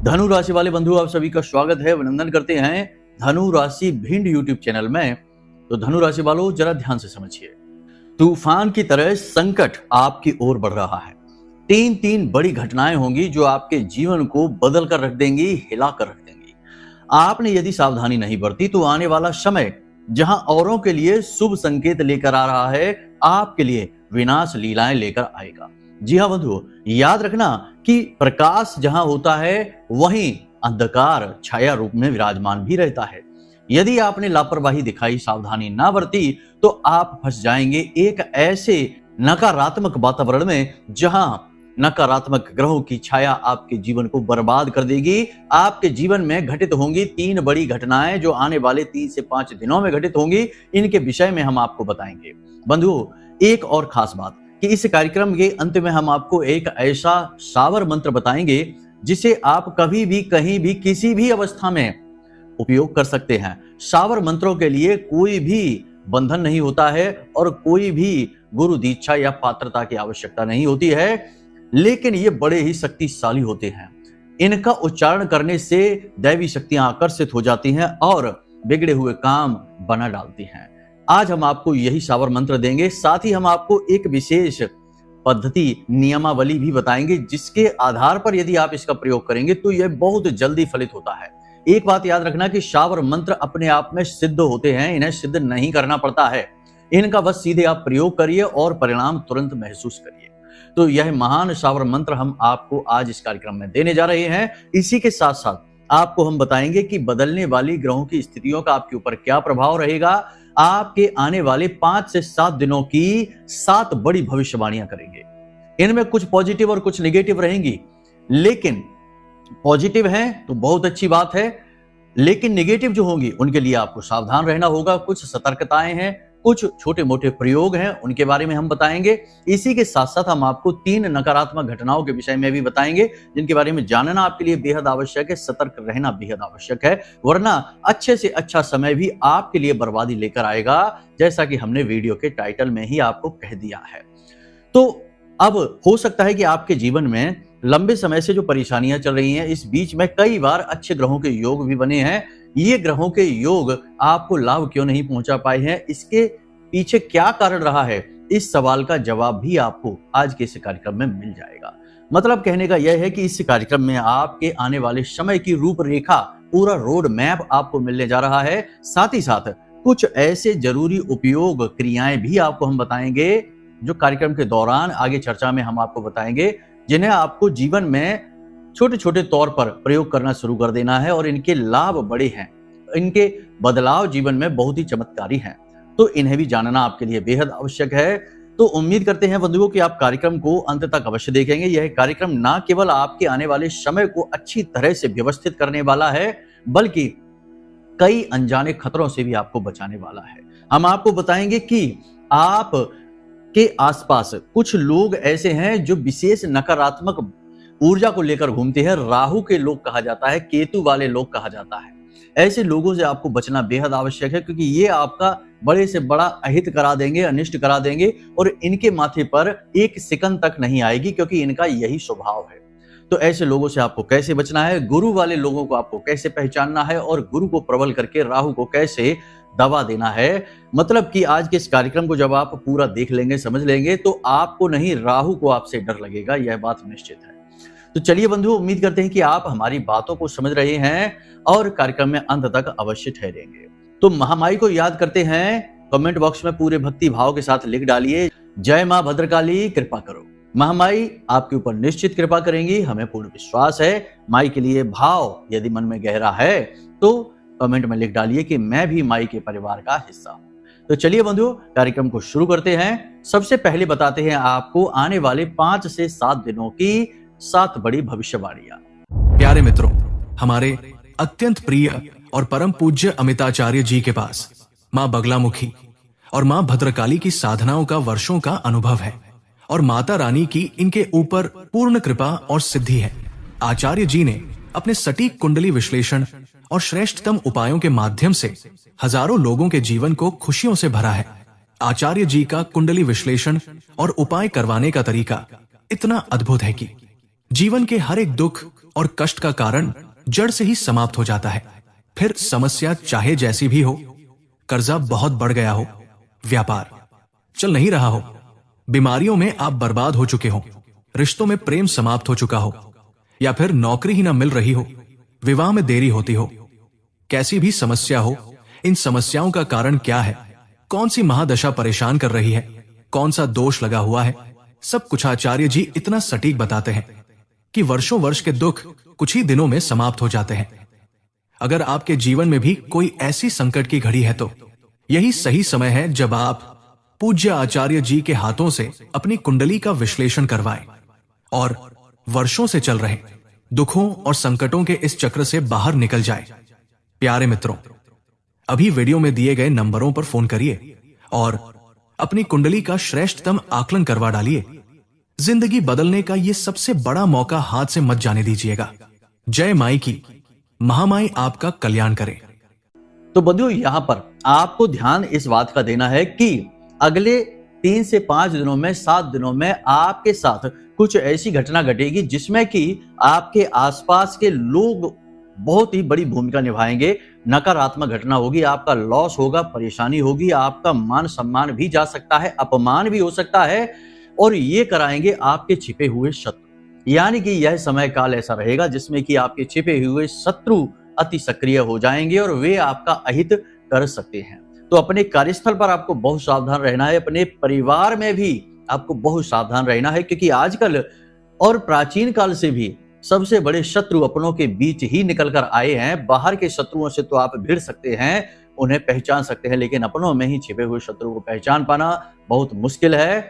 धनु राशि वाले बंधु आप सभी का स्वागत है, अभिनंदन करते हैं धनु राशि भिंड यूट्यूब चैनल में। तो धनु राशि वालों जरा ध्यान से समझिए, तूफान की तरह संकट आपकी ओर बढ़ रहा है। तीन बड़ी घटनाएं होंगी जो आपके जीवन को बदल कर रख देंगी, हिला कर रख देंगी। आपने यदि सावधानी नहीं बरती तो आने वाला समय जहां औरों के लिए शुभ संकेत लेकर आ रहा है, आपके लिए विनाश लीलाएं लेकर आएगा। जी हाँ बंधुओं, याद रखना कि प्रकाश जहां होता है वहीं अंधकार छाया रूप में विराजमान भी रहता है। यदि आपने लापरवाही दिखाई, सावधानी ना बरती तो आप फंस जाएंगे एक ऐसे नकारात्मक वातावरण में जहां नकारात्मक ग्रहों की छाया आपके जीवन को बर्बाद कर देगी। आपके जीवन में घटित होंगी 3 बड़ी घटनाएं जो आने वाले 3 से 5 दिनों में घटित होंगी। इनके विषय में हम आपको बताएंगे। बंधुओं, एक और खास बात कि इस कार्यक्रम के अंत में हम आपको एक ऐसा शावर मंत्र बताएंगे जिसे आप कभी भी, कहीं भी, किसी भी अवस्था में उपयोग कर सकते हैं। शावर मंत्रों के लिए कोई भी बंधन नहीं होता है और कोई भी गुरु दीक्षा या पात्रता की आवश्यकता नहीं होती है, लेकिन ये बड़े ही शक्तिशाली होते हैं। इनका उच्चारण करने से दैवी शक्तियां आकर्षित हो जाती हैं और बिगड़े हुए काम बना डालती हैं। आज हम आपको यही शावर मंत्र देंगे, साथ ही हम आपको एक विशेष पद्धति, नियमावली भी बताएंगे जिसके आधार पर यदि आप इसका प्रयोग करेंगे तो यह बहुत जल्दी फलित होता है। एक बात याद रखना कि शावर मंत्र अपने आप में सिद्ध होते हैं, इन्हें सिद्ध नहीं करना पड़ता है। इनका बस सीधे आप प्रयोग करिए और परिणाम तुरंत महसूस करिए। तो यह महान शावर मंत्र हम आपको आज इस कार्यक्रम में देने जा रहे हैं। इसी के साथ साथ आपको हम बताएंगे कि बदलने वाली ग्रहों की स्थितियों का आपके ऊपर क्या प्रभाव रहेगा। आपके आने वाले 5 से 7 दिनों की 7 बड़ी भविष्यवाणियां करेंगे। इनमें कुछ पॉजिटिव और कुछ नेगेटिव रहेंगी, लेकिन पॉजिटिव हैं तो बहुत अच्छी बात है, लेकिन नेगेटिव जो होंगी उनके लिए आपको सावधान रहना होगा। कुछ सतर्कताएं हैं, कुछ छोटे मोटे प्रयोग हैं, उनके बारे में हम बताएंगे। इसी के साथ साथ हम आपको 3 नकारात्मक घटनाओं के विषय में भी बताएंगे जिनके बारे में जानना आपके लिए बेहद आवश्यक है, सतर्क रहना बेहद आवश्यक है, वरना अच्छे से अच्छा समय भी आपके लिए बर्बादी लेकर आएगा, जैसा कि हमने वीडियो के टाइटल में ही आपको कह दिया है। तो अब हो सकता है कि आपके जीवन में लंबे समय से जो परेशानियां चल रही हैं, इस बीच में कई बार अच्छे ग्रहों के योग भी बने हैं। ये ग्रहों के योग आपको लाभ क्यों नहीं पहुंचा पाए हैं, इसके पीछे क्या कारण रहा है, इस सवाल का जवाब भी आपको आज के इस कार्यक्रम में मिल जाएगा। मतलब कहने का यह है कि इस कार्यक्रम में आपके आने वाले समय की रूपरेखा, पूरा रोड मैप आपको मिलने जा रहा है। साथ ही साथ कुछ ऐसे जरूरी उपयोग क्रियाएं भी आपको हम बताएंगे जो कार्यक्रम के दौरान आगे चर्चा में हम आपको बताएंगे, जिन्हें आपको जीवन में छोटे छोटे तौर पर प्रयोग करना शुरू कर देना है और इनके लाभ बड़े हैं, इनके बदलाव जीवन में बहुत ही चमत्कारी हैं। तो इन्हें भी जानना आपके लिए बेहद आवश्यक है। तो उम्मीद करते हैं बंधुओं कि आप कार्यक्रम को अंत तक अवश्य देखेंगे। यह कार्यक्रम ना केवल आपके आने वाले समय को अच्छी तरह से व्यवस्थित करने वाला है, बल्कि कई अनजाने खतरों से भी आपको बचाने वाला है। हम आपको बताएंगे कि आप के आसपास कुछ लोग ऐसे हैं जो विशेष नकारात्मक ऊर्जा को लेकर घूमते हैं। राहु के लोग कहा जाता है, केतु वाले लोग कहा जाता है। ऐसे लोगों से आपको बचना बेहद आवश्यक है, क्योंकि ये आपका बड़े से बड़ा अहित करा देंगे, अनिष्ट करा देंगे और इनके माथे पर एक सिकन तक नहीं आएगी, क्योंकि इनका यही स्वभाव है। तो ऐसे लोगों से आपको कैसे बचना है, गुरु वाले लोगों को आपको कैसे पहचानना है और गुरु को प्रबल करके राहु को कैसे दवा देना है। मतलब कि आज के इस कार्यक्रम को जब आप पूरा देख लेंगे, समझ लेंगे, तो आपको नहीं, राहु को आपसे डर लगेगा, यह बात निश्चित है। तो चलिए बंधुओं, उम्मीद करते हैं कि आप हमारी बातों को समझ रहे हैं और कार्यक्रम में अंत तक अवश्य ठहरेंगे। तो महामाई को याद करते हैं, कमेंट बॉक्स में पूरे भक्ति भाव के साथ लिख डालिए, जय मां भद्रकाली कृपा करो। महामाई आपके ऊपर निश्चित कृपा करेंगी, हमें पूर्ण विश्वास है। माई के लिए भाव यदि मन में गहरा है तो कमेंट में लिख डालिए कि मैं भी माई के परिवार का हिस्सा हूं। तो चलिए बंधुओं, कार्यक्रम को शुरू करते हैं। सबसे पहले बताते हैं आपको आने वाले 5 से 7 दिनों की 7 बड़ी भविष्यवाणियां। प्यारे मित्रों, हमारे अत्यंत प्रिय और परम पूज्य अमिताचार्य जी के पास माँ बगलामुखी और माँ भद्रकाली की साधनाओं का वर्षों का अनुभव है और माता रानी की इनके ऊपर पूर्ण कृपा और सिद्धि है। आचार्य जी ने अपने सटीक कुंडली विश्लेषण और श्रेष्ठतम उपायों के माध्यम से हजारों लोगों के जीवन को खुशियों से भरा है। आचार्य जी का कुंडली विश्लेषण और उपाय करवाने का तरीका इतना अद्भुत है कि जीवन के हर एक दुख और कष्ट का कारण जड़ से ही समाप्त हो जाता है। फिर समस्या चाहे जैसी भी हो, कर्जा बहुत बढ़ गया हो, व्यापार चल नहीं रहा हो, बीमारियों में आप बर्बाद हो चुके हो, रिश्तों में प्रेम समाप्त हो चुका हो, या फिर नौकरी ही ना मिल रही हो, विवाह में देरी होती हो, कैसी भी समस्या हो, इन समस्याओं का कारण क्या है, कौन सी महादशा परेशान कर रही है, कौन सा दोष लगा हुआ है, सब कुछ आचार्य जी इतना सटीक बताते हैं कि वर्षों वर्ष के दुख कुछ ही दिनों में समाप्त हो जाते हैं। अगर आपके जीवन में भी कोई ऐसी संकट की घड़ी है तो यही सही समय है जब आप पूज्य आचार्य जी के हाथों से अपनी कुंडली का विश्लेषण करवाएं और वर्षों से चल रहे दुखों और संकटों के इस चक्र से बाहर निकल जाए। प्यारे मित्रों, अभी वीडियो में दिए गए नंबरों पर फोन करिए और अपनी कुंडली का श्रेष्ठतम आकलन करवा डालिए। जिंदगी बदलने का यह सबसे बड़ा मौका हाथ से मत जाने दीजिएगा। जय माई की, महामाई आपका कल्याण करे। तो बंधुओं, यहाँ पर आपको ध्यान इस बात का देना है कि अगले 3 से 5 दिनों में, 7 दिनों में आपके साथ कुछ ऐसी घटना घटेगी जिसमें कि आपके आसपास के लोग बहुत ही बड़ी भूमिका निभाएंगे। नकारात्मक घटना होगी, आपका लॉस होगा, परेशानी होगी, आपका मान सम्मान भी जा सकता है, अपमान भी हो सकता है, और ये कराएंगे आपके छिपे हुए शत्रु। यानी कि यह समय काल ऐसा रहेगा जिसमें कि आपके छिपे हुए शत्रु अति सक्रिय हो जाएंगे और वे आपका अहित कर सकते हैं। तो अपने कार्यस्थल पर आपको बहुत सावधान रहना है, अपने परिवार में भी आपको बहुत सावधान रहना है, क्योंकि आजकल और प्राचीन काल से भी सबसे बड़े शत्रु अपनों के बीच ही निकल कर आए हैं। बाहर के शत्रुओं से तो आप भिड़ सकते हैं, उन्हें पहचान सकते हैं, लेकिन अपनों में ही छिपे हुए शत्रु को पहचान पाना बहुत मुश्किल है।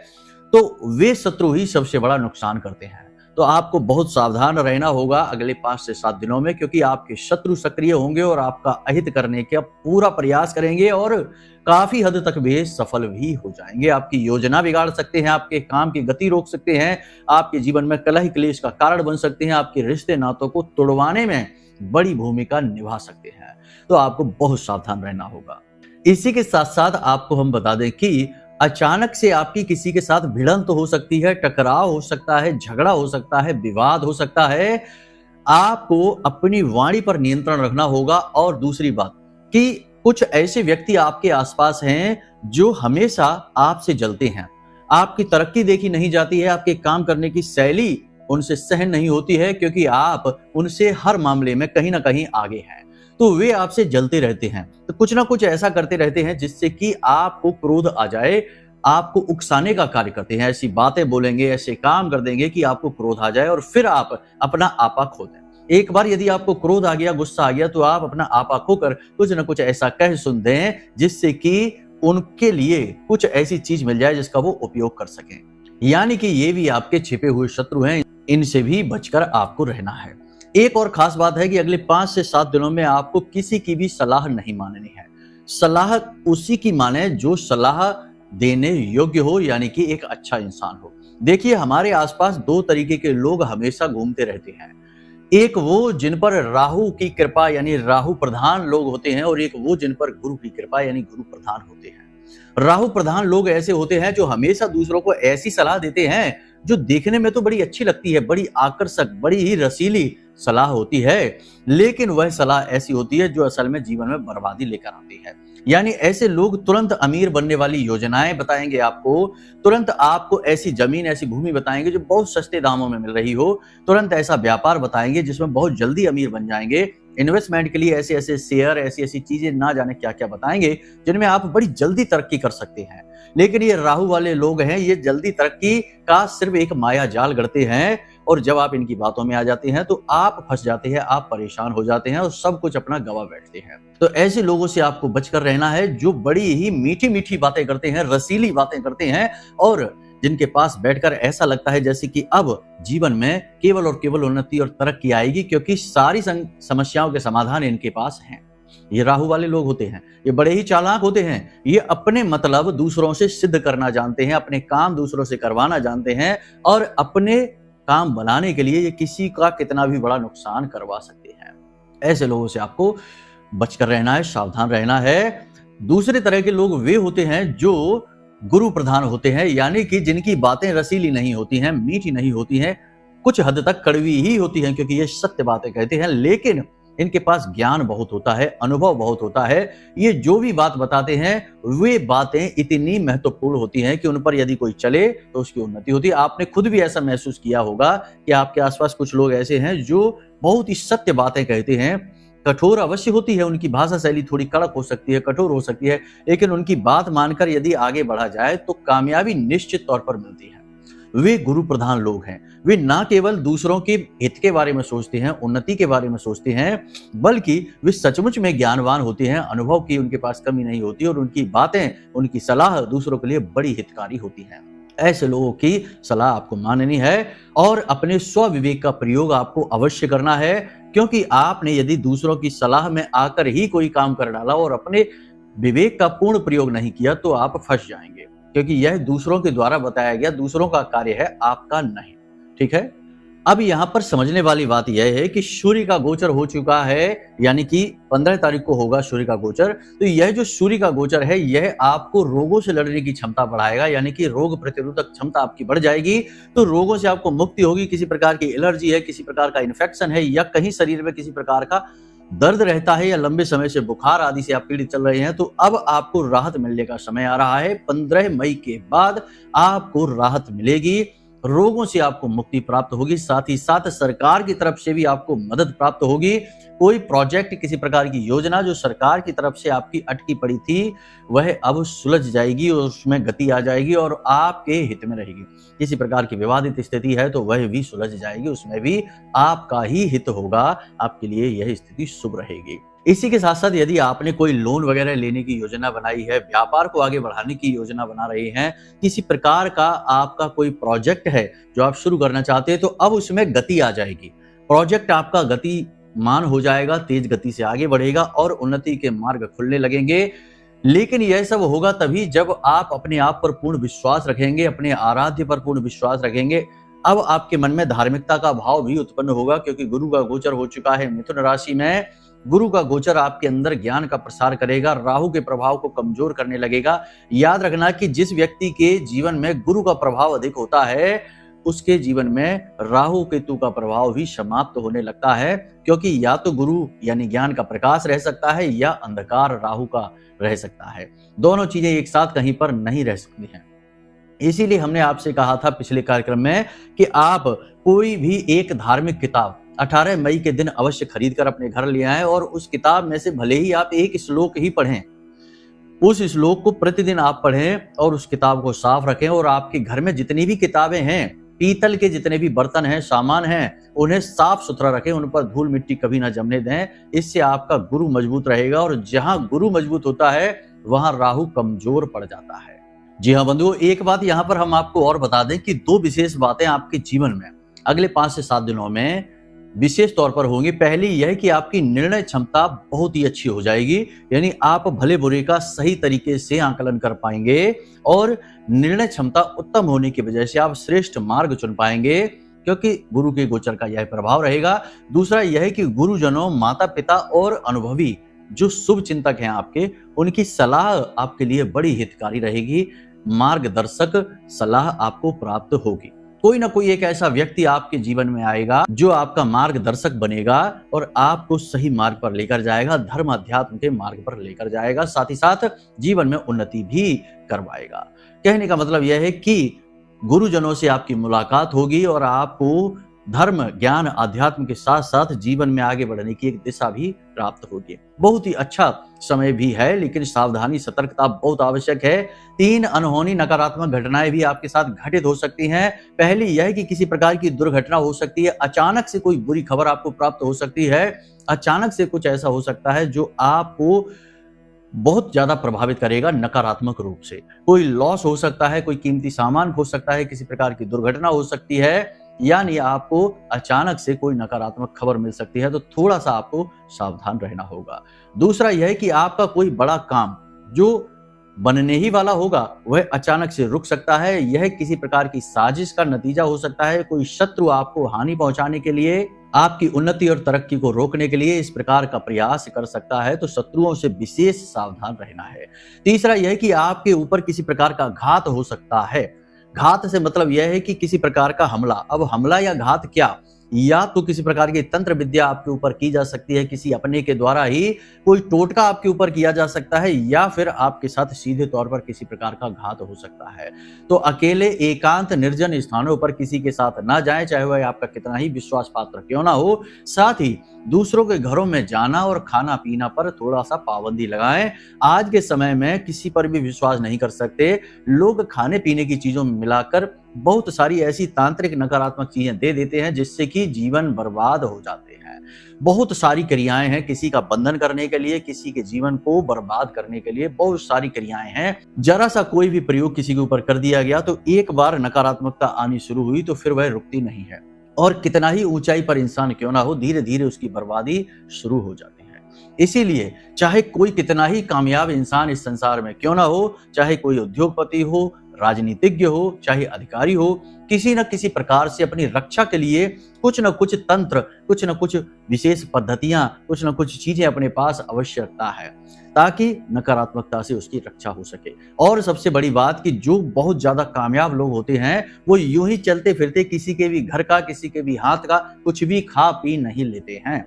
तो वे शत्रु ही सबसे बड़ा नुकसान करते हैं। तो आपको बहुत सावधान रहना होगा अगले 5 से 7 दिनों में, क्योंकि आपके शत्रु सक्रिय होंगे और आपका अहित करने का पूरा प्रयास करेंगे और काफी हद तक वे सफल भी हो जाएंगे। आपकी योजना बिगाड़ सकते हैं, आपके काम की गति रोक सकते हैं, आपके जीवन में कलह क्लेश का कारण बन सकते हैं, आपके रिश्ते नातों को तोड़वाने में बड़ी भूमिका निभा सकते हैं। तो आपको बहुत सावधान रहना होगा। इसी के साथ साथ आपको हम बता दें कि अचानक से आपकी किसी के साथ भिड़ंत हो सकती है, टकराव हो सकता है, झगड़ा हो सकता है, विवाद हो सकता है। आपको अपनी वाणी पर नियंत्रण रखना होगा। और दूसरी बात कि कुछ ऐसे व्यक्ति आपके आसपास हैं जो हमेशा आपसे जलते हैं, आपकी तरक्की देखी नहीं जाती है, आपके काम करने की शैली उनसे सहन नहीं होती है, क्योंकि आप उनसे हर मामले में कहीं ना कहीं आगे हैं। तो वे आपसे जलते रहते हैं, तो कुछ ना कुछ ऐसा करते रहते हैं जिससे कि आपको क्रोध आ जाए, आपको उकसाने का कार्य करते हैं। ऐसी बातें बोलेंगे, ऐसे काम कर देंगे कि आपको क्रोध आ जाए और फिर आप अपना आपा खो दें। एक बार यदि आपको क्रोध आ गया, गुस्सा आ गया, तो आप अपना आपा खोकर कुछ ना कुछ ऐसा कह सुन दें जिससे कि उनके लिए कुछ ऐसी चीज मिल जाए जिसका वो उपयोग कर सकें। यानी कि ये भी आपके छिपे हुए शत्रु हैं, इनसे भी बचकर आपको रहना है। एक और खास बात है कि अगले 5 से 7 दिनों में आपको किसी की भी सलाह नहीं माननी है। सलाह उसी की माने जो सलाह देने योग्य हो, यानी कि एक अच्छा इंसान हो। देखिए, हमारे आसपास 2 तरीके के लोग हमेशा घूमते रहते हैं। एक वो जिन पर राहु की कृपा यानी राहु प्रधान लोग होते हैं, और एक वो जिन पर गुरु की कृपा यानी गुरु प्रधान होते हैं। राहु प्रधान लोग ऐसे होते हैं जो हमेशा दूसरों को ऐसी सलाह देते हैं जो देखने में तो बड़ी अच्छी लगती है, बड़ी आकर्षक, बड़ी ही रसीली सलाह होती है, लेकिन वह सलाह ऐसी होती है जो असल में जीवन में बर्बादी लेकर आती है। यानी ऐसे लोग तुरंत अमीर बनने वाली योजनाएं बताएंगे आपको, तुरंत आपको ऐसी जमीन, ऐसी भूमि बताएंगे जो बहुत सस्ते दामों में मिल रही हो, तुरंत ऐसा व्यापार बताएंगे जिसमें बहुत जल्दी अमीर बन जाएंगे। इन्वेस्टमेंट के लिए ऐसे ऐसे शेयर, ऐसी ऐसी चीजें ना जाने क्या क्या बताएंगे जिनमें आप बड़ी जल्दी तरक्की कर सकते हैं। लेकिन ये राहु वाले लोग हैं, ये जल्दी तरक्की का सिर्फ एक माया जाल गढ़ते हैं, और जब आप इनकी बातों में आ जाते हैं तो आप फंस जाते हैं, आप परेशान हो जाते हैं और सब कुछ अपना गवा बैठते हैं। तो ऐसे लोगों से आपको बचकर रहना है जो बड़ी ही मीठी मीठी बातें करते हैं, रसीली बातें करते हैं, और जिनके पास बैठकर ऐसा लगता है जैसे कि अब जीवन में केवल और केवल उन्नति और तरक्की आएगी, क्योंकि सारी समस्याओं के समाधान इनके पास हैं। ये राहु वाले लोग होते हैं, ये बड़े ही चालाक होते हैं, ये अपने मतलब दूसरों से सिद्ध करना जानते हैं, अपने काम दूसरों से करवाना जानते हैं, और अपने काम बनाने के लिए ये किसी का कितना भी बड़ा नुकसान करवा सकते हैं। ऐसे लोगों से आपको बचकर रहना है, सावधान रहना है। दूसरे तरह के लोग वे होते हैं जो गुरु प्रधान होते हैं, यानी कि जिनकी बातें रसीली नहीं होती हैं, मीठी नहीं होती हैं, कुछ हद तक कड़वी ही होती हैं क्योंकि ये सत्य बातें कहते हैं, लेकिन इनके पास ज्ञान बहुत होता है, अनुभव बहुत होता है। ये जो भी बात बताते हैं वे बातें इतनी महत्वपूर्ण होती हैं कि उन पर यदि कोई चले तो उसकी उन्नति होती है। आपने खुद भी ऐसा महसूस किया होगा कि आपके आसपास कुछ लोग ऐसे हैं जो बहुत ही सत्य बातें कहते हैं। कठोर अवश्य होती है, उनकी भाषा शैली थोड़ी कड़क हो सकती है, कठोर हो सकती है, लेकिन उनकी बात मानकर यदि आगे बढ़ा जाए तो कामयाबी निश्चित तौर पर मिलती है। वे गुरु प्रधान लोग हैं। वे ना केवल दूसरों के हित के बारे में सोचते हैं, उन्नति के बारे में सोचते हैं, बल्कि वे सचमुच में ज्ञानवान होते हैं। अनुभव की उनके पास कमी नहीं होती और उनकी बातें, उनकी सलाह दूसरों के लिए बड़ी हितकारी होती है। ऐसे लोगों की सलाह आपको माननी है और अपने स्व विवेक का प्रयोग आपको अवश्य करना है, क्योंकि आपने यदि दूसरों की सलाह में आकर ही कोई काम कर डाला और अपने विवेक का पूर्ण प्रयोग नहीं किया तो आप फंस जाएंगे, क्योंकि यह दूसरों के द्वारा बताया गया दूसरों का कार्य है, आपका नहीं। ठीक है। अब यहाँ पर समझने वाली बात यह है कि सूर्य का गोचर हो चुका है, यानी कि 15 तारीख को होगा सूर्य का गोचर। तो यह जो सूर्य का गोचर है यह आपको रोगों से लड़ने की क्षमता बढ़ाएगा, यानी कि रोग प्रतिरोधक क्षमता आपकी बढ़ जाएगी। तो रोगों से आपको मुक्ति होगी। किसी प्रकार की एलर्जी है, किसी प्रकार का इन्फेक्शन है, या कहीं शरीर में किसी प्रकार का दर्द रहता है, या लंबे समय से बुखार आदि से आप पीड़ित चल रहे हैं, तो अब आपको राहत मिलने का समय आ रहा है। 15 मई के बाद आपको राहत मिलेगी, रोगों से आपको मुक्ति प्राप्त होगी, साथ ही साथ सरकार की तरफ से भी आपको मदद प्राप्त होगी। कोई प्रोजेक्ट, किसी प्रकार की योजना जो सरकार की तरफ से आपकी अटकी पड़ी थी वह अब सुलझ जाएगी और उसमें गति आ जाएगी और आपके हित में रहेगी। किसी प्रकार की विवादित स्थिति है तो वह भी सुलझ जाएगी, उसमें भी आपका ही हित होगा, आपके लिए यह स्थिति शुभ रहेगी। इसी के साथ साथ यदि आपने कोई लोन वगैरह लेने की योजना बनाई है, व्यापार को आगे बढ़ाने की योजना बना रहे हैं, किसी प्रकार का आपका कोई प्रोजेक्ट है जो आप शुरू करना चाहते हैं, तो अब उसमें गति आ जाएगी। प्रोजेक्ट आपका गतिमान हो जाएगा, तेज गति से आगे बढ़ेगा और उन्नति के मार्ग खुलने लगेंगे। लेकिन यह सब होगा तभी जब आप अपने आप पर पूर्ण विश्वास रखेंगे, अपने आराध्य पर पूर्ण विश्वास रखेंगे। अब आपके मन में धार्मिकता का भाव भी उत्पन्न होगा, क्योंकि गुरु का गोचर हो चुका है मिथुन राशि में। गुरु का गोचर आपके अंदर ज्ञान का प्रसार करेगा, राहु के प्रभाव को कमजोर करने लगेगा। याद रखना कि जिस व्यक्ति के जीवन में गुरु का प्रभाव अधिक होता है उसके जीवन में राहु केतु का प्रभाव भी समाप्त होने लगता है, क्योंकि या तो गुरु यानी ज्ञान का प्रकाश रह सकता है या अंधकार राहु का रह सकता है। दोनों चीजें एक साथ कहीं पर नहीं रह सकती हैं। इसीलिए हमने आपसे कहा था पिछले कार्यक्रम में कि आप कोई भी एक धार्मिक किताब 18 मई के दिन अवश्य खरीद कर अपने घर ले आएं और उस किताब में से भले ही आप एक श्लोक ही पढ़ें, उस श्लोक को प्रतिदिन आप पढ़ें और उस किताब को साफ रखें। और आपके घर में जितनी भी किताबें हैं, पीतल के जितने भी बर्तन हैं, सामान हैं, उन्हें साफ सुथरा रखें, उन पर धूल मिट्टी कभी ना जमने दें। इससे आपका गुरु मजबूत रहेगा और जहां गुरु मजबूत होता है वहां राहु कमजोर पड़ जाता है। जी हाँ बंधुओं, एक बात यहाँ पर हम आपको और बता दें कि 2 विशेष बातें आपके जीवन में अगले 5 से 7 दिनों में विशेष तौर पर होंगी। पहली यह कि आपकी निर्णय क्षमता बहुत ही अच्छी हो जाएगी, यानी आप भले बुरे का सही तरीके से आकलन कर पाएंगे और निर्णय क्षमता उत्तम होने की वजह से आप श्रेष्ठ मार्ग चुन पाएंगे, क्योंकि गुरु के गोचर का यह प्रभाव रहेगा। दूसरा यह है कि गुरुजनों, माता पिता और अनुभवी जो शुभ चिंतक हैं आपके, उनकी सलाह आपके लिए बड़ी हितकारी रहेगी। मार्गदर्शक सलाह आपको प्राप्त होगी। कोई ना कोई एक ऐसा व्यक्ति आपके जीवन में आएगा जो आपका मार्गदर्शक बनेगा और आपको सही मार्ग पर लेकर जाएगा, धर्म अध्यात्म के मार्ग पर लेकर जाएगा, साथ ही साथ जीवन में उन्नति भी करवाएगा। कहने का मतलब यह है कि गुरुजनों से आपकी मुलाकात होगी और आपको धर्म, ज्ञान, अध्यात्म के साथ साथ जीवन में आगे बढ़ने की एक दिशा भी प्राप्त होगी। बहुत ही अच्छा समय भी है, लेकिन सावधानी, सतर्कता बहुत आवश्यक है। 3 अनहोनी नकारात्मक घटनाएं भी आपके साथ घटित हो सकती हैं। पहली यह कि किसी प्रकार की दुर्घटना हो सकती है, अचानक से कोई बुरी खबर आपको प्राप्त हो सकती है, अचानक से कुछ ऐसा हो सकता है जो आपको बहुत ज्यादा प्रभावित करेगा नकारात्मक रूप से। कोई लॉस हो सकता है, कोई कीमती सामान खो सकता है, किसी प्रकार की दुर्घटना हो सकती है, यानी आपको अचानक से कोई नकारात्मक खबर मिल सकती है, तो थोड़ा सा आपको सावधान रहना होगा। दूसरा यह कि आपका कोई बड़ा काम जो बनने ही वाला होगा वह अचानक से रुक सकता है। यह किसी प्रकार की साजिश का नतीजा हो सकता है। कोई शत्रु आपको हानि पहुंचाने के लिए, आपकी उन्नति और तरक्की को रोकने के लिए इस प्रकार का प्रयास कर सकता है, तो शत्रुओं से विशेष सावधान रहना है। तीसरा यह कि आपके ऊपर किसी प्रकार का घात हो सकता है। घात से मतलब यह है कि किसी प्रकार का हमला। अब हमला या घात क्या, या तो किसी प्रकार की तंत्र विद्या आपके ऊपर की जा सकती है, किसी अपने के द्वारा ही कोई टोटका आपके ऊपर किया जा सकता है, या फिर आपके साथ सीधे तौर पर किसी प्रकार का घात हो सकता है। तो अकेले एकांत निर्जन स्थानों पर किसी के साथ ना जाएं, चाहे वह आपका कितना ही विश्वास पात्र क्यों ना हो। साथ ही दूसरों के घरों में जाना और खाना पीना पर थोड़ा सा पाबंदी लगाएं। आज के समय में किसी पर भी विश्वास नहीं कर सकते। लोग खाने पीने की चीजों में मिलाकर बहुत सारी ऐसी तांत्रिक नकारात्मक चीजें दे देते हैं जिससे कि जीवन बर्बाद हो जाते हैं। बहुत सारी क्रियाएं हैं किसी का बंधन करने के लिए, किसी के जीवन को बर्बाद करने के लिए बहुत सारी क्रियाएं हैं। जरा सा कोई भी प्रयोग किसी के ऊपर कर दिया गया तो एक बार नकारात्मकता आनी शुरू हुई तो फिर वह रुकती नहीं है, और कितना ही ऊंचाई पर इंसान क्यों ना हो, धीरे धीरे उसकी बर्बादी शुरू हो जाती है। इसीलिए चाहे कोई कितना ही कामयाब इंसान इस संसार में क्यों ना हो, चाहे कोई उद्योगपति हो, राजनीतिज्ञ हो, चाहे अधिकारी हो, किसी न किसी प्रकार से अपनी रक्षा के लिए कुछ न कुछ तंत्र, कुछ न कुछ विशेष पद्धतियां, कुछ न कुछ चीजें अपने पास अवश्य रखता है ताकि नकारात्मकता से उसकी रक्षा हो सके। और सबसे बड़ी बात कि जो बहुत ज्यादा कामयाब लोग होते हैं वो यूं ही चलते फिरते किसी के भी घर का, किसी के भी हाथ का कुछ भी खा पी नहीं लेते हैं।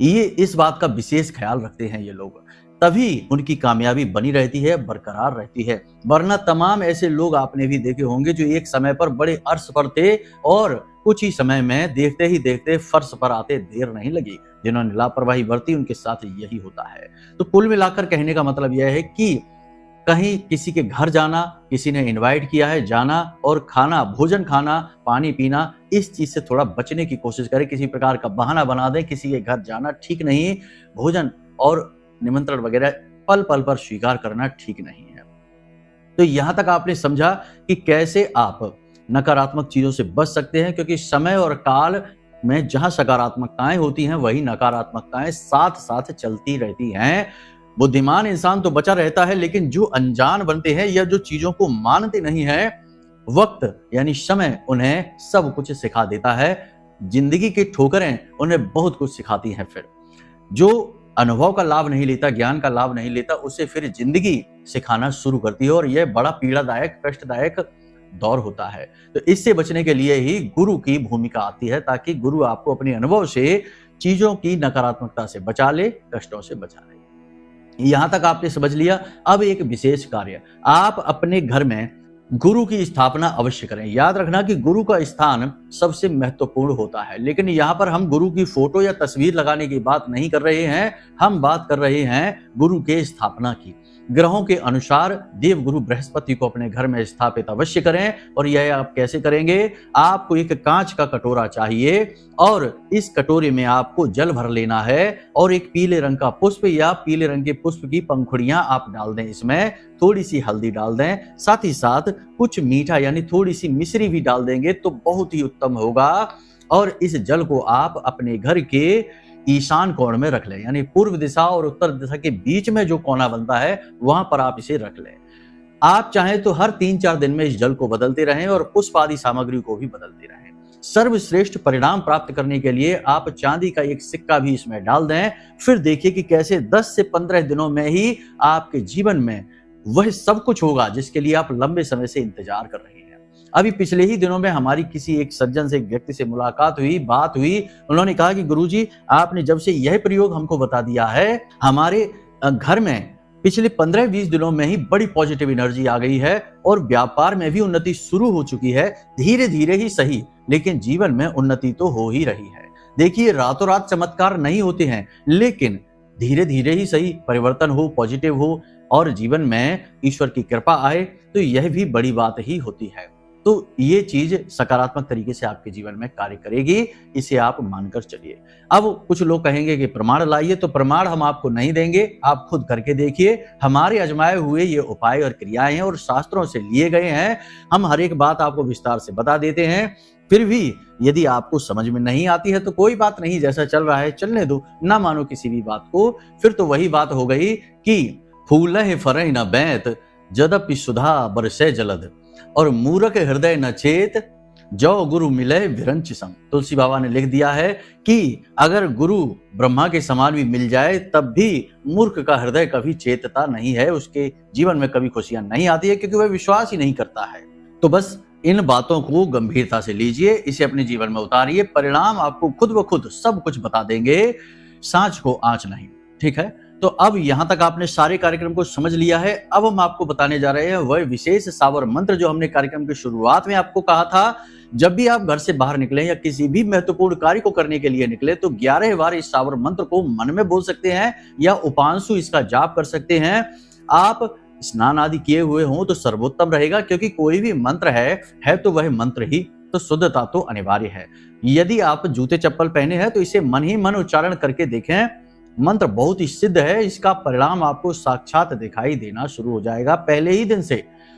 ये इस बात का विशेष ख्याल रखते हैं ये लोग, तभी उनकी कामयाबी बनी रहती है, बरकरार रहती है। वरना तमाम ऐसे लोग आपने भी देखे होंगे जो एक समय पर बड़े अर्श पर थे और कुछ ही समय में देखते ही देखते फर्श पर आते देर नहीं लगी। जिन्होंने लापरवाही बरती उनके साथ यही होता है। तो कुल मिलाकर कहने का मतलब यह है कि कहीं किसी के घर जाना, किसी ने इनवाइट किया है जाना और खाना, भोजन खाना, पानी पीना, इस चीज से थोड़ा बचने की कोशिश करें। किसी प्रकार का बहाना बना दें, किसी के घर जाना ठीक नहीं, भोजन और निमंत्रण वगैरह पल पल पर स्वीकार करना ठीक नहीं है। तो यहां तक आपने समझा कि कैसे आप नकारात्मक चीजों से बच सकते हैं, क्योंकि समय और काल में जहां सकारात्मकताएं होती हैं वही नकारात्मकताएं साथ साथ चलती रहती हैं। बुद्धिमान इंसान तो बचा रहता है, लेकिन जो अनजान बनते हैं या जो चीजों को मानते नहीं है, वक्त यानी समय उन्हें सब कुछ सिखा देता है। जिंदगी की ठोकरें उन्हें बहुत कुछ सिखाती हैं। फिर जो अनुभव का लाभ नहीं लेता, ज्ञान का लाभ नहीं लेता, उसे फिर जिंदगी सिखाना शुरू करती है और यह बड़ा पीड़ादायक, कष्टदायक दौर होता है। तो इससे बचने के लिए ही गुरु की भूमिका आती है, ताकि गुरु आपको अपने अनुभव से चीजों की नकारात्मकता से बचा ले, कष्टों से बचा ले। यहां तक आपने समझ लिया। अब एक विशेष कार्य, आप अपने घर में गुरु की स्थापना अवश्य करें। याद रखना कि गुरु का स्थान सबसे महत्वपूर्ण होता है, लेकिन यहाँ पर हम गुरु की फोटो या तस्वीर लगाने की बात नहीं कर रहे हैं, हम बात कर रहे हैं गुरु के स्थापना की। ग्रहों के अनुसार देव गुरु बृहस्पति को अपने घर में स्थापित अवश्य करें। और यह आप कैसे करेंगे? आपको एक कांच का कटोरा चाहिए और इस कटोरे में आपको जल भर लेना है और एक पीले रंग का पुष्प या पीले रंग के पुष्प की पंखुड़ियां आप डाल दें। इसमें थोड़ी सी हल्दी डाल दें, साथ ही साथ कुछ मीठा यानी थोड़ी सी मिश्री भी डाल देंगे तो बहुत ही उत्तम होगा। और इस जल को आप अपने घर के ईशान कोण में रख लें, यानी पूर्व दिशा और उत्तर दिशा के बीच में जो कोना बनता है वहां पर आप इसे रख लें। आप चाहें तो हर 3-4 दिन में इस जल को बदलते रहें और पुष्प आदि सामग्री को भी बदलते रहें। सर्वश्रेष्ठ परिणाम प्राप्त करने के लिए आप चांदी का एक सिक्का भी इसमें डाल दें। फिर देखिए कि कैसे 10 से 15 दिनों में ही आपके जीवन में वह सब कुछ होगा जिसके लिए आप लंबे समय से इंतजार कर रहे हैं। अभी पिछले ही दिनों में हमारी किसी एक सज्जन से, एक व्यक्ति से मुलाकात हुई, बात हुई। उन्होंने कहा कि गुरुजी, आपने जब से यह प्रयोग हमको बता दिया है, हमारे घर में पिछले 15-20 दिनों में ही बड़ी पॉजिटिव एनर्जी आ गई है और व्यापार में भी उन्नति शुरू हो चुकी है। धीरे धीरे ही सही, लेकिन जीवन में उन्नति तो हो ही रही है। देखिए, रातों रात चमत्कार नहीं होते हैं, लेकिन धीरे धीरे ही सही परिवर्तन हो, पॉजिटिव हो और जीवन में ईश्वर की कृपा आए तो यह भी बड़ी बात ही होती है। तो ये चीज सकारात्मक तरीके से आपके जीवन में कार्य करेगी, इसे आप मानकर चलिए। अब कुछ लोग कहेंगे कि प्रमाण लाइए, तो प्रमाण हम आपको नहीं देंगे, आप खुद करके देखिए। हमारे आजमाए हुए ये उपाय और क्रियाएं हैं और शास्त्रों से लिए गए हैं। हम हर एक बात आपको विस्तार से बता देते हैं। फिर भी यदि आपको समझ में नहीं आती है तो कोई बात नहीं, जैसा चल रहा है चलने दो, ना मानो किसी भी बात को। फिर तो वही बात हो गई कि फूलह फरह न बैत जदपि सुधा बरसे जलद और मूर्ख हृदय न चेत जो गुरु मिले विरंच संग। तुलसी बाबा ने लिख दिया है कि अगर गुरु ब्रह्मा के समान भी मिल जाए तब भी मूर्ख का हृदय कभी चेतता नहीं है, उसके जीवन में कभी खुशियां नहीं आती है, क्योंकि वह विश्वास ही नहीं करता है। तो बस इन बातों को गंभीरता से लीजिए, इसे अपने जीवन में उतारिए, परिणाम आपको खुद ब खुद सब कुछ बता देंगे, सांच को आंच नहीं। ठीक है, तो अब यहां तक आपने सारे कार्यक्रम को समझ लिया है। अब हम आपको बताने जा रहे हैं वह विशेष सावर मंत्र जो हमने कार्यक्रम की शुरुआत में आपको कहा था। जब भी आप घर से बाहर निकले या किसी भी महत्वपूर्ण कार्य को करने के लिए निकले तो 11 बार इस सावर मंत्र को मन में बोल सकते हैं या उपांशु इसका जाप कर सकते हैं। आप स्नान आदि किए हुए हों तो सर्वोत्तम रहेगा, क्योंकि कोई भी मंत्र है तो वह मंत्र ही, तो शुद्धता तो अनिवार्य है। यदि आप जूते चप्पल पहने हैं तो इसे मन ही मन उच्चारण करके देखें। मंत्र बहुत ही सिद्ध है, इसका परिणाम आपको साक्षात दिखाई देना शुरू हो जाएगा पहले ही दिन से।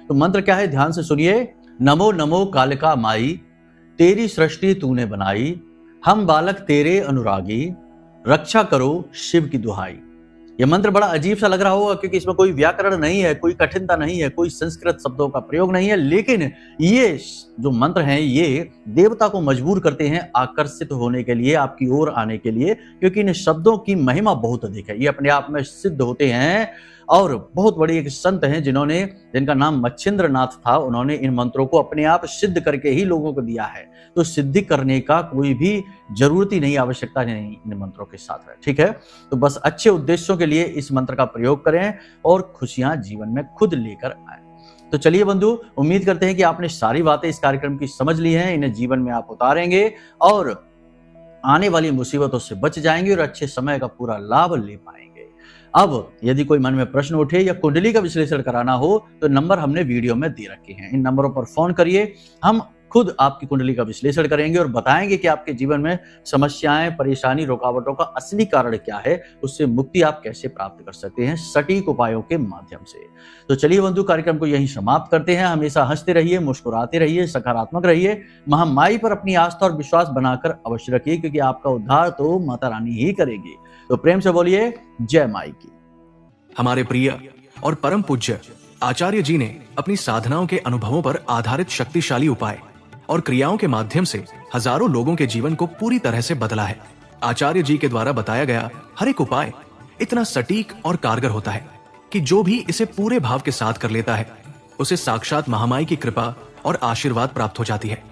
तो मंत्र क्या है, ध्यान से सुनिए। नमो नमो कालिका माई, तेरी सृष्टि तूने बनाई, हम बालक तेरे अनुरागी, रक्षा करो शिव की दुहाई। यह मंत्र बड़ा अजीब सा लग रहा होगा, क्योंकि इसमें कोई व्याकरण नहीं है, कोई कठिनता नहीं है, कोई संस्कृत शब्दों का प्रयोग नहीं है, लेकिन ये जो मंत्र हैं ये देवता को मजबूर करते हैं आकर्षित होने के लिए, आपकी ओर आने के लिए, क्योंकि इन शब्दों की महिमा बहुत अधिक है। ये अपने आप में सिद्ध होते हैं और बहुत बड़े एक संत हैं जिनका नाम मच्छिंद्र नाथ था। उन्होंने इन मंत्रों को अपने आप सिद्ध करके ही लोगों को दिया है। तो सिद्धि करने का कोई भी जरूरत ही नहीं, आवश्यकता नहीं इन मंत्रों के साथ है। ठीक है, तो बस अच्छे उद्देश्यों के लिए इस मंत्र का प्रयोग करें और खुशियां जीवन में खुद लेकर आए। तो चलिए बंधु, उम्मीद करते हैं कि आपने सारी बातें इस कार्यक्रम की समझ ली हैं, इन्हें जीवन में आप उतारेंगे और आने वाली मुसीबतों से बच जाएंगे और अच्छे समय का पूरा लाभ ले पाएंगे। अब यदि कोई मन में प्रश्न उठे या कुंडली का विश्लेषण कराना हो तो नंबर हमने वीडियो में दे रखे हैं, इन नंबरों पर फोन करिए। हम खुद आपकी कुंडली का विश्लेषण करेंगे और बताएंगे कि आपके जीवन में समस्याएं, परेशानी, रुकावटों का असली कारण क्या है, उससे मुक्ति आप कैसे प्राप्त कर सकते हैं सटीक उपायों के माध्यम से। तो चलिए बंधु, कार्यक्रम को यहीं समाप्त करते हैं। हमेशा हंसते रहिए, मुस्कुराते रहिए, सकारात्मक रहिए, महामाई पर अपनी आस्था और विश्वास बनाकर अवश्य रखिए, क्योंकि आपका उद्धार तो माता रानी ही करेगी। तो प्रेम से बोलिए जय माई की। हमारे प्रिय और परम पूज्य आचार्य जी ने अपनी साधनाओं के अनुभवों पर आधारित शक्तिशाली उपाय और क्रियाओं के माध्यम से हजारों लोगों के जीवन को पूरी तरह से बदला है। आचार्य जी के द्वारा बताया गया हर एक उपाय इतना सटीक और कारगर होता है कि जो भी इसे पूरे भाव के साथ कर लेता है उसे साक्षात महामाई की कृपा और आशीर्वाद प्राप्त हो जाती है।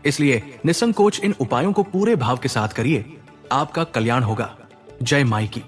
इसलिए निसंकोच इन उपायों को पूरे भाव के साथ करिए, आपका कल्याण होगा। जय माई की।